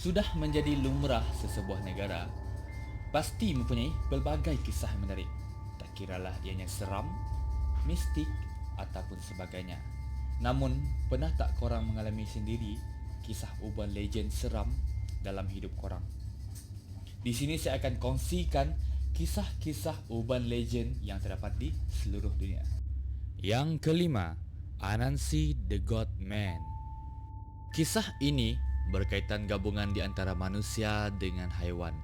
Sudah menjadi lumrah sesebuah negara, pasti mempunyai pelbagai kisah yang menarik. Tak kiralah ianya seram, mistik ataupun sebagainya. Namun, pernah tak korang mengalami sendiri kisah urban legend seram dalam hidup korang? Di sini saya akan kongsikan kisah-kisah urban legend yang terdapat di seluruh dunia. Yang kelima, Anansi the God Man. Kisah ini berkaitan gabungan di antara manusia dengan haiwan.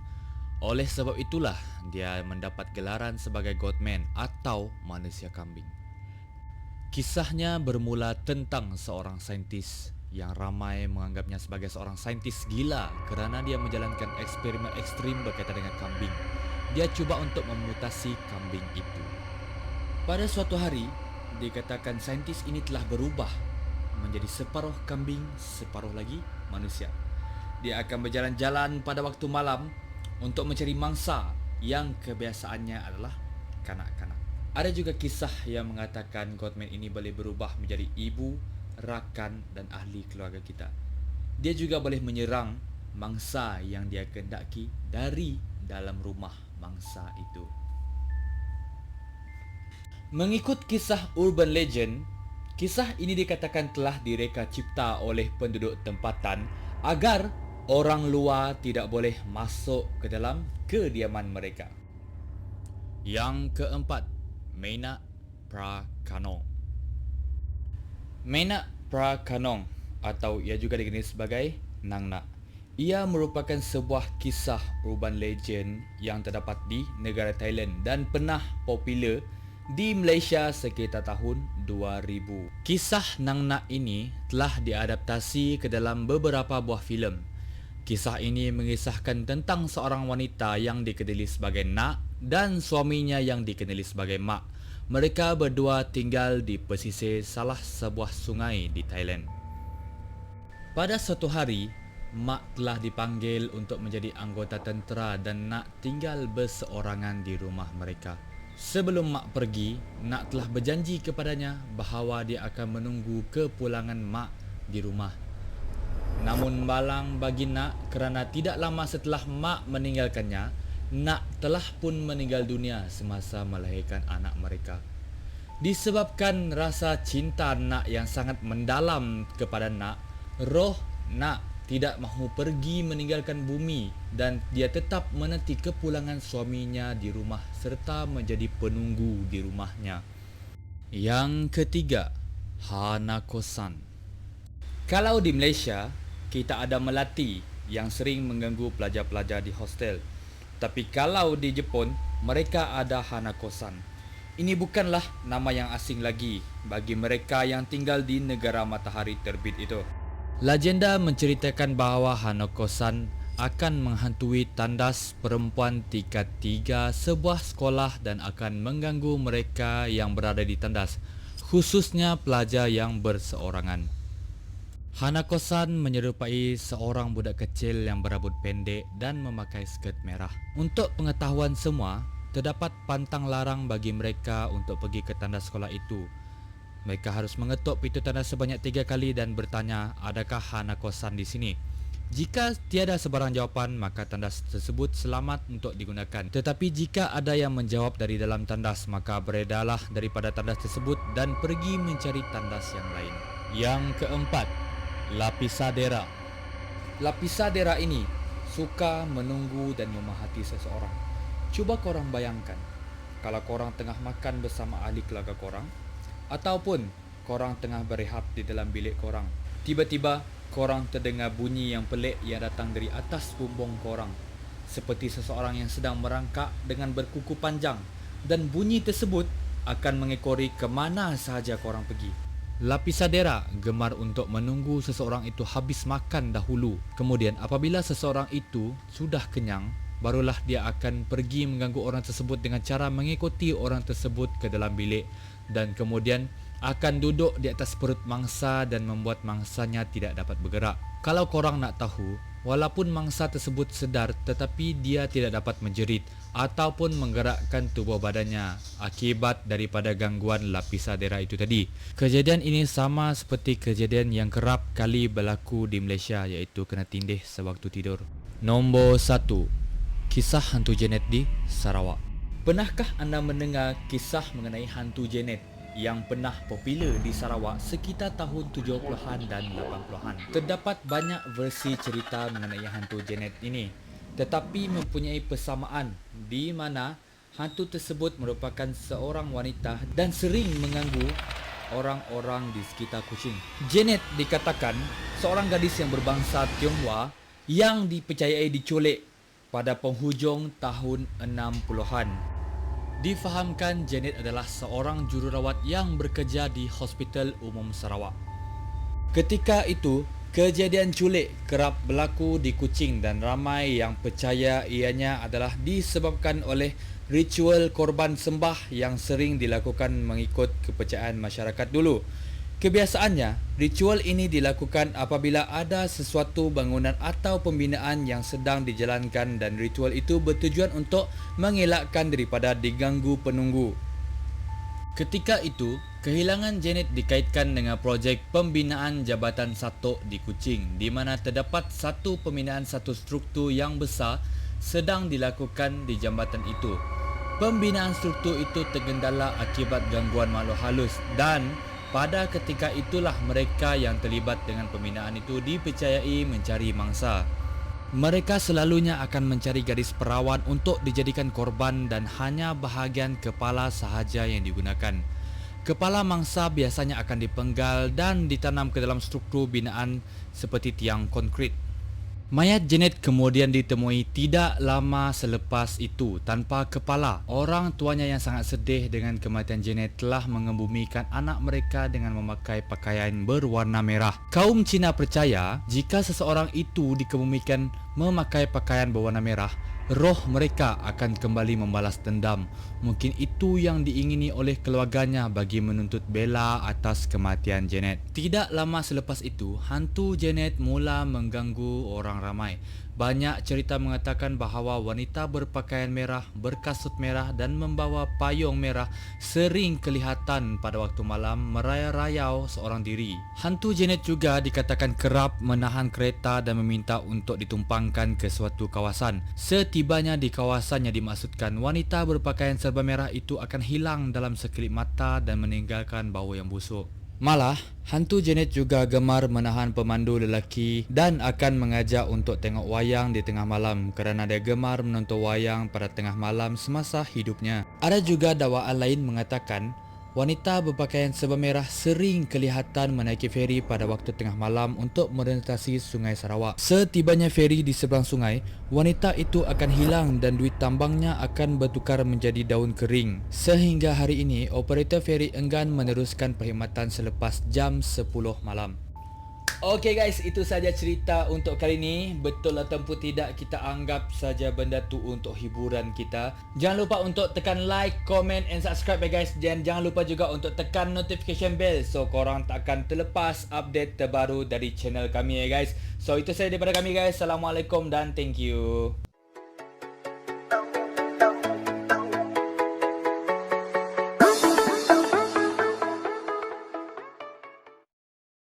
Oleh sebab itulah dia mendapat gelaran sebagai Godman atau manusia kambing. Kisahnya bermula tentang seorang saintis yang ramai menganggapnya sebagai seorang saintis gila kerana dia menjalankan eksperimen ekstrim berkaitan dengan kambing. Dia cuba untuk memutasi kambing itu. Pada suatu hari, dikatakan saintis ini telah berubah menjadi separuh kambing, separuh lagi manusia. Dia akan berjalan-jalan pada waktu malam untuk mencari mangsa yang kebiasaannya adalah kanak-kanak. Ada juga kisah yang mengatakan Godman ini boleh berubah menjadi ibu, rakan dan ahli keluarga kita. Dia juga boleh menyerang mangsa yang dia kehendaki dari dalam rumah mangsa itu. Mengikut kisah urban legend, kisah ini dikatakan telah direka cipta oleh penduduk tempatan agar orang luar tidak boleh masuk ke dalam kediaman mereka. Yang keempat, Menak Prakanong. Menak Prakanong atau ia juga dikenali sebagai Nang Nak. Ia merupakan sebuah kisah urban legend yang terdapat di negara Thailand dan pernah popular di Malaysia sekitar tahun 2000. Kisah Nang Nak ini telah diadaptasi ke dalam beberapa buah filem. Kisah ini mengisahkan tentang seorang wanita yang dikenali sebagai Nak dan suaminya yang dikenali sebagai Mak. Mereka berdua tinggal di pesisir salah sebuah sungai di Thailand. Pada suatu hari, Mak telah dipanggil untuk menjadi anggota tentera dan Nak tinggal berseorangan di rumah mereka. Sebelum Mak pergi, Nak telah berjanji kepadanya bahawa dia akan menunggu kepulangan Mak di rumah. Namun malang bagi Nak kerana tidak lama setelah Mak meninggalkannya, Nak telah pun meninggal dunia semasa melahirkan anak mereka. Disebabkan rasa cinta Nak yang sangat mendalam kepada Nak, roh Nak tidak mahu pergi meninggalkan bumi dan dia tetap menanti kepulangan suaminya di rumah serta menjadi penunggu di rumahnya. Yang ketiga, Hanako-san. Kalau di Malaysia, kita ada melati yang sering mengganggu pelajar-pelajar di hostel. Tapi kalau di Jepun, mereka ada Hanako-san. Ini bukanlah nama yang asing lagi bagi mereka yang tinggal di negara matahari terbit itu. Legenda menceritakan bahawa Hanako-san akan menghantui tandas perempuan tingkat 3 sebuah sekolah dan akan mengganggu mereka yang berada di tandas, khususnya pelajar yang berseorangan. Hanako-san menyerupai seorang budak kecil yang berambut pendek dan memakai skirt merah. Untuk pengetahuan semua, terdapat pantang larang bagi mereka untuk pergi ke tandas sekolah itu. Mereka harus mengetuk pintu tandas sebanyak 3 kali dan bertanya, adakah Hanako-san di sini? Jika tiada sebarang jawapan, maka tandas tersebut selamat untuk digunakan. Tetapi jika ada yang menjawab dari dalam tandas, maka beredarlah daripada tandas tersebut dan pergi mencari tandas yang lain. Yang keempat, Lapisadera. Lapisadera ini suka menunggu dan memahati seseorang. Cuba korang bayangkan, kalau korang tengah makan bersama ahli keluarga korang, ataupun korang tengah berehat di dalam bilik korang, tiba-tiba korang terdengar bunyi yang pelik yang datang dari atas bumbung korang, seperti seseorang yang sedang merangkak dengan berkuku panjang, dan bunyi tersebut akan mengekori ke mana sahaja korang pergi. Lapisadera gemar untuk menunggu seseorang itu habis makan dahulu. Kemudian apabila seseorang itu sudah kenyang, barulah dia akan pergi mengganggu orang tersebut dengan cara mengikuti orang tersebut ke dalam bilik dan kemudian akan duduk di atas perut mangsa dan membuat mangsanya tidak dapat bergerak. Kalau korang nak tahu, walaupun mangsa tersebut sedar tetapi dia tidak dapat menjerit ataupun menggerakkan tubuh badannya akibat daripada gangguan lapisan darah itu tadi. Kejadian ini sama seperti kejadian yang kerap kali berlaku di Malaysia, iaitu kena tindih sewaktu tidur. Nombor 1. Kisah hantu Janet di Sarawak. Pernahkah anda mendengar kisah mengenai hantu Janet yang pernah popular di Sarawak sekitar tahun 70-an dan 80-an? Terdapat banyak versi cerita mengenai hantu Janet ini, tetapi mempunyai persamaan di mana hantu tersebut merupakan seorang wanita dan sering mengganggu orang-orang di sekitar Kuching. Janet dikatakan seorang gadis yang berbangsa Tionghoa yang dipercayai diculik pada penghujung tahun 60-an. Difahamkan Janet adalah seorang jururawat yang bekerja di Hospital Umum Sarawak. Ketika itu, kejadian culik kerap berlaku di Kuching dan ramai yang percaya ianya adalah disebabkan oleh ritual korban sembah yang sering dilakukan mengikut kepercayaan masyarakat dulu. Kebiasaannya, ritual ini dilakukan apabila ada sesuatu bangunan atau pembinaan yang sedang dijalankan dan ritual itu bertujuan untuk mengelakkan daripada diganggu penunggu. Ketika itu, kehilangan Janet dikaitkan dengan projek pembinaan Jabatan Satok di Kuching, di mana terdapat satu pembinaan satu struktur yang besar sedang dilakukan di jambatan itu. Pembinaan struktur itu tergendala akibat gangguan makhluk halus dan pada ketika itulah mereka yang terlibat dengan pembinaan itu dipercayai mencari mangsa. Mereka selalunya akan mencari gadis perawan untuk dijadikan korban dan hanya bahagian kepala sahaja yang digunakan. Kepala mangsa biasanya akan dipenggal dan ditanam ke dalam struktur binaan seperti tiang konkrit. Mayat Janet kemudian ditemui tidak lama selepas itu tanpa kepala. Orang tuanya yang sangat sedih dengan kematian Janet telah mengebumikan anak mereka dengan memakai pakaian berwarna merah. Kaum Cina percaya jika seseorang itu dikebumikan memakai pakaian berwarna merah, roh mereka akan kembali membalas dendam. Mungkin itu yang diingini oleh keluarganya bagi menuntut bela atas kematian Janet. Tidak lama selepas itu, hantu Janet mula mengganggu orang ramai. Banyak cerita mengatakan bahawa wanita berpakaian merah, berkasut merah dan membawa payung merah sering kelihatan pada waktu malam merayau-rayau seorang diri. Hantu Janet juga dikatakan kerap menahan kereta dan meminta untuk ditumpangkan ke suatu kawasan. Setibanya di kawasan yang dimaksudkan, wanita berpakaian serba merah itu akan hilang dalam sekelip mata dan meninggalkan bau yang busuk. Malah, hantu Janet juga gemar menahan pemandu lelaki dan akan mengajak untuk tengok wayang di tengah malam kerana dia gemar menonton wayang pada tengah malam semasa hidupnya. Ada juga dakwaan lain mengatakan wanita berpakaian serba merah sering kelihatan menaiki feri pada waktu tengah malam untuk melintasi Sungai Sarawak. Setibanya feri di seberang sungai, wanita itu akan hilang dan duit tambangnya akan bertukar menjadi daun kering. Sehingga hari ini, operator feri enggan meneruskan perkhidmatan selepas jam 10 malam. Okey guys, itu saja cerita untuk kali ini. Betul ataupun tidak, kita anggap saja benda tu untuk hiburan kita. Jangan lupa untuk tekan like, comment and subscribe ya guys. Dan jangan lupa juga untuk tekan notification bell so korang tak akan terlepas update terbaru dari channel kami ya guys. So itu saja daripada kami guys. Assalamualaikum dan thank you.